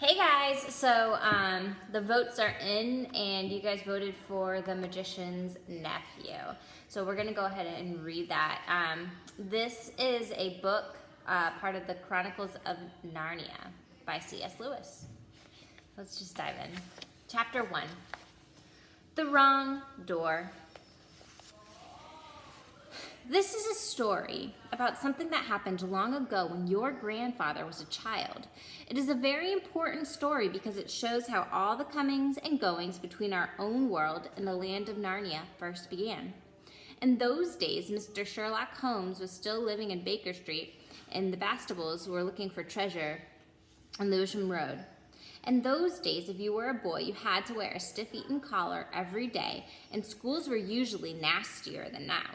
Hey guys, so the votes are in and you guys voted for the magician's nephew. So we're gonna go ahead and read that. This is a book, part of the Chronicles of Narnia by C.S. Lewis. Let's just dive in. Chapter 1, The Wrong Door. This is a story about something that happened long ago when your grandfather was a child. It is a very important story because it shows how all the comings and goings between our own world and the land of Narnia first began. In those days, Mr. Sherlock Holmes was still living in Baker Street, and the Bastables were looking for treasure on Lewisham Road. In those days, if you were a boy, you had to wear a stiff-eaten collar every day, and schools were usually nastier than now.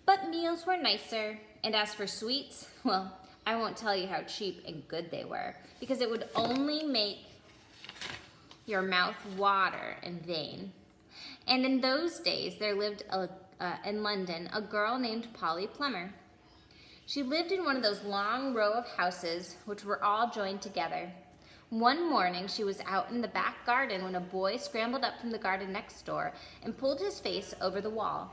But meals were nicer, and as for sweets, well, I won't tell you how cheap and good they were, because it would only make your mouth water in vain. And in those days, there lived in London a girl named Polly Plummer. She lived in one of those long row of houses which were all joined together. One morning, she was out in the back garden when a boy scrambled up from the garden next door and pulled his face over the wall.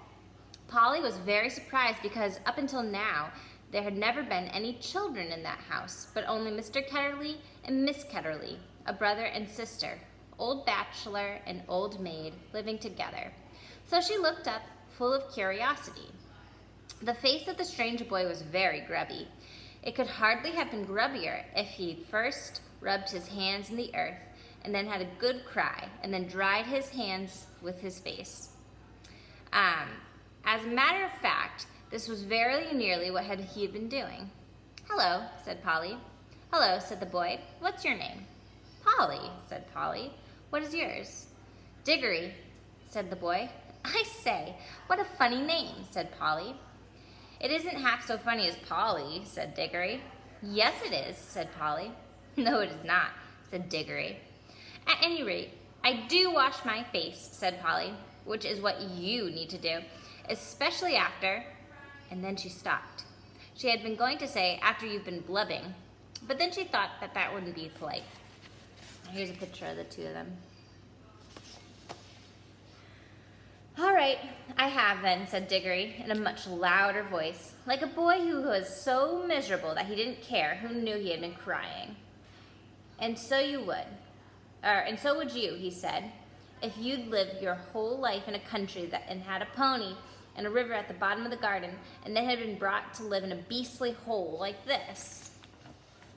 Polly was very surprised because up until now, there had never been any children in that house, but only Mr. Ketterley and Miss Ketterley, a brother and sister, old bachelor and old maid, living together. So she looked up, full of curiosity. The face of the strange boy was very grubby. It could hardly have been grubbier if he'd first rubbed his hands in the earth and then had a good cry and then dried his hands with his face. As a matter of fact, this was very nearly what he had been doing. "Hello," said Polly. "Hello," said the boy. "What's your name?" "Polly," said Polly. "What is yours?" "Diggory," said the boy. "I say, what a funny name," said Polly. "It isn't half so funny as Polly," said Diggory. "Yes, it is," said Polly. "No, it is not," said Diggory. "At any rate, I do wash my face," said Polly, "which is what you need to do. Especially after," and then she stopped. She had been going to say, "after you've been blubbing," but then she thought that wouldn't be polite. Here's a picture of the two of them. "All right, I have then," said Diggory in a much louder voice, like a boy who was so miserable that he didn't care who knew he had been crying. And so would you," he said, "if you'd lived your whole life in a country and had a pony and a river at the bottom of the garden, and then had been brought to live in a beastly hole like this."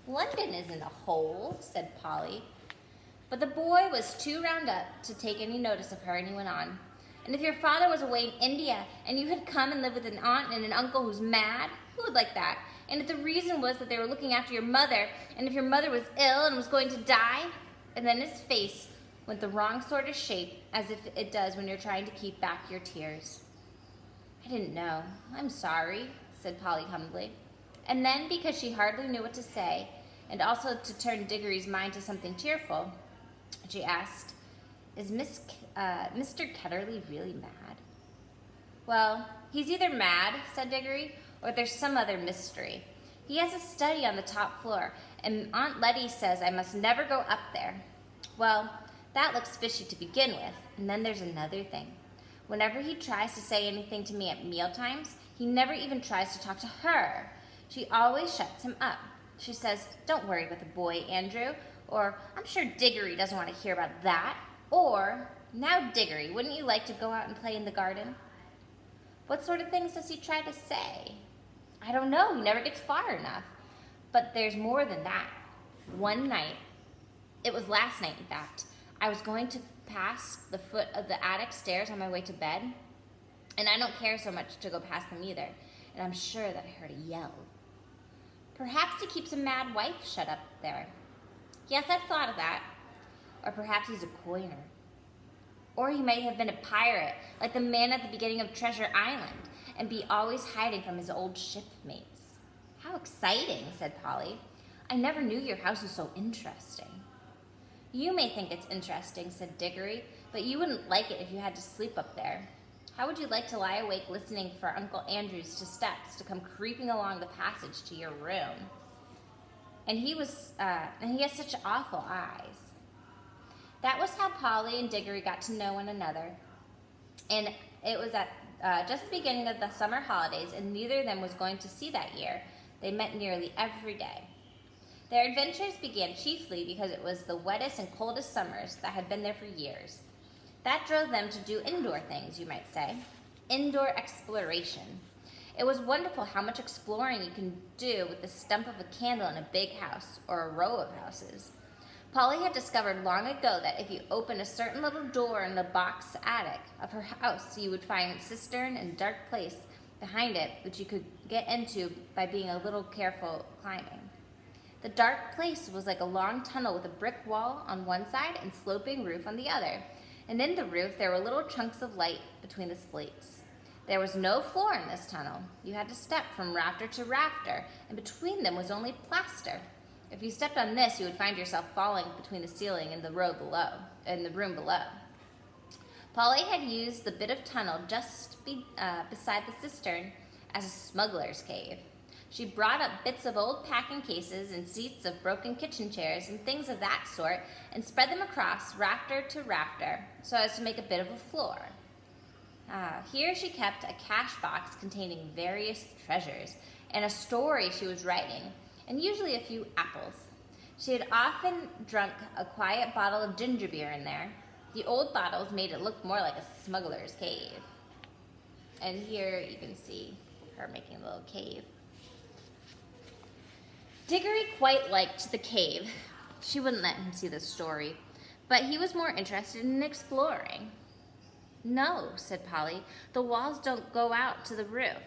"London isn't a hole," said Polly. But the boy was too wound up to take any notice of her, and he went on. "And if your father was away in India, and you had come and lived with an aunt and an uncle who's mad, who would like that? And if the reason was that they were looking after your mother, and if your mother was ill and was going to die," and then his face went the wrong sort of shape, as if it does when you're trying to keep back your tears. "I didn't know. I'm sorry," said Polly humbly. And then, because she hardly knew what to say, and also to turn Diggory's mind to something cheerful, she asked, "Is Mr. Ketterley really mad?" "Well, he's either mad," said Diggory, "or there's some other mystery. He has a study on the top floor, and Aunt Letty says I must never go up there. Well, that looks fishy to begin with, and then there's another thing. Whenever he tries to say anything to me at mealtimes, he never even tries to talk to her. She always shuts him up. She says, 'Don't worry about the boy, Andrew,' or 'I'm sure Diggory doesn't want to hear about that,' or 'Now, Diggory, wouldn't you like to go out and play in the garden?' What sort of things does he try to say? I don't know, he never gets far enough. But there's more than that. One night, it was last night in fact, I was going to pass the foot of the attic stairs on my way to bed, and I don't care so much to go past them either, and I'm sure that I heard a yell. Perhaps he keeps a mad wife shut up there. Yes, I've thought of that. Or perhaps he's a coiner. Or he might have been a pirate, like the man at the beginning of Treasure Island, and be always hiding from his old shipmates." "How exciting," said Polly. "I never knew your house was so interesting." "You may think it's interesting," said Diggory, "but you wouldn't like it if you had to sleep up there. How would you like to lie awake listening for Uncle Andrew's steps to come creeping along the passage to your room?" and he has such awful eyes. That was how Polly and Diggory got to know one another. And it was at just the beginning of the summer holidays, and neither of them was going to sea that year. They met nearly every day. Their adventures began chiefly because it was the wettest and coldest summers that had been there for years. That drove them to do indoor things, you might say. Indoor exploration. It was wonderful how much exploring you can do with the stump of a candle in a big house or a row of houses. Polly had discovered long ago that if you opened a certain little door in the box attic of her house, you would find a cistern and dark place behind it, which you could get into by being a little careful climbing. The dark place was like a long tunnel with a brick wall on one side and sloping roof on the other. And in the roof, there were little chunks of light between the slates. There was no floor in this tunnel. You had to step from rafter to rafter, and between them was only plaster. If you stepped on this, you would find yourself falling between the ceiling and the room below. Polly had used the bit of tunnel just beside the cistern as a smuggler's cave. She brought up bits of old packing cases and seats of broken kitchen chairs and things of that sort and spread them across rafter to rafter so as to make a bit of a floor. Here she kept a cash box containing various treasures and a story she was writing, and usually a few apples. She had often drunk a quiet bottle of ginger beer in there. The old bottles made it look more like a smuggler's cave. And here you can see her making a little cave. Diggory quite liked the cave. She wouldn't let him see the story, but he was more interested in exploring. No, said Polly, the walls don't go out to the roof.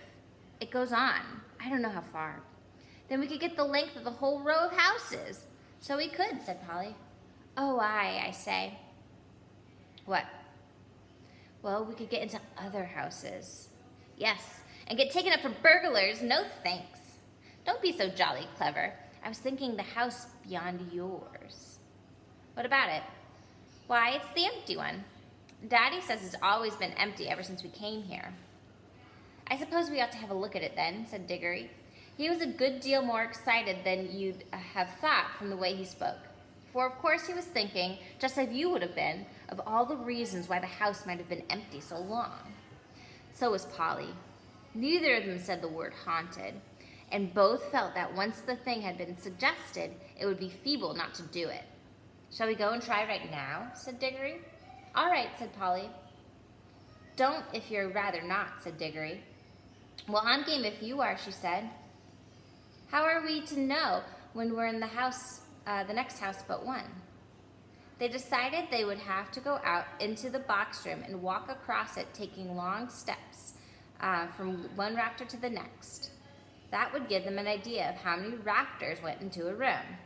It goes on. I don't know how far. Then we could get the length of the whole row of houses. So we could, said Polly. Oh, I say. What? Well, we could get into other houses. Yes, and get taken up for burglars. No thanks. Don't be so jolly clever. I was thinking the house beyond yours. What about it? Why, it's the empty one. Daddy says it's always been empty ever since we came here. I suppose we ought to have a look at it then, said Diggory. He was a good deal more excited than you'd have thought from the way he spoke. For of course he was thinking, just as you would have been, of all the reasons why the house might have been empty so long. So was Polly. Neither of them said the word haunted, and both felt that once the thing had been suggested, it would be feeble not to do it. Shall we go and try right now? Said Diggory. All right, said Polly. Don't if you're rather not, said Diggory. Well, I'm game if you are, she said. How are we to know when we're in the house, the next house but one? They decided they would have to go out into the box room and walk across it, taking long steps from one rafter to the next. That would give them an idea of how many rafters went into a room.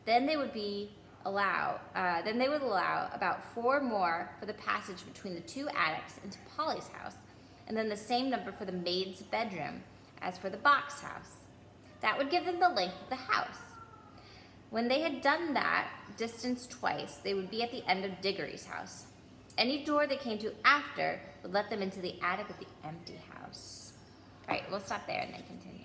Then they would allow about 4 more for the passage between the 2 attics into Polly's house, and then the same number for the maid's bedroom as for the box house. That would give them the length of the house. When they had done that distance twice, they would be at the end of Diggory's house. Any door they came to after would let them into the attic of the empty house. All right, we'll stop there and then continue.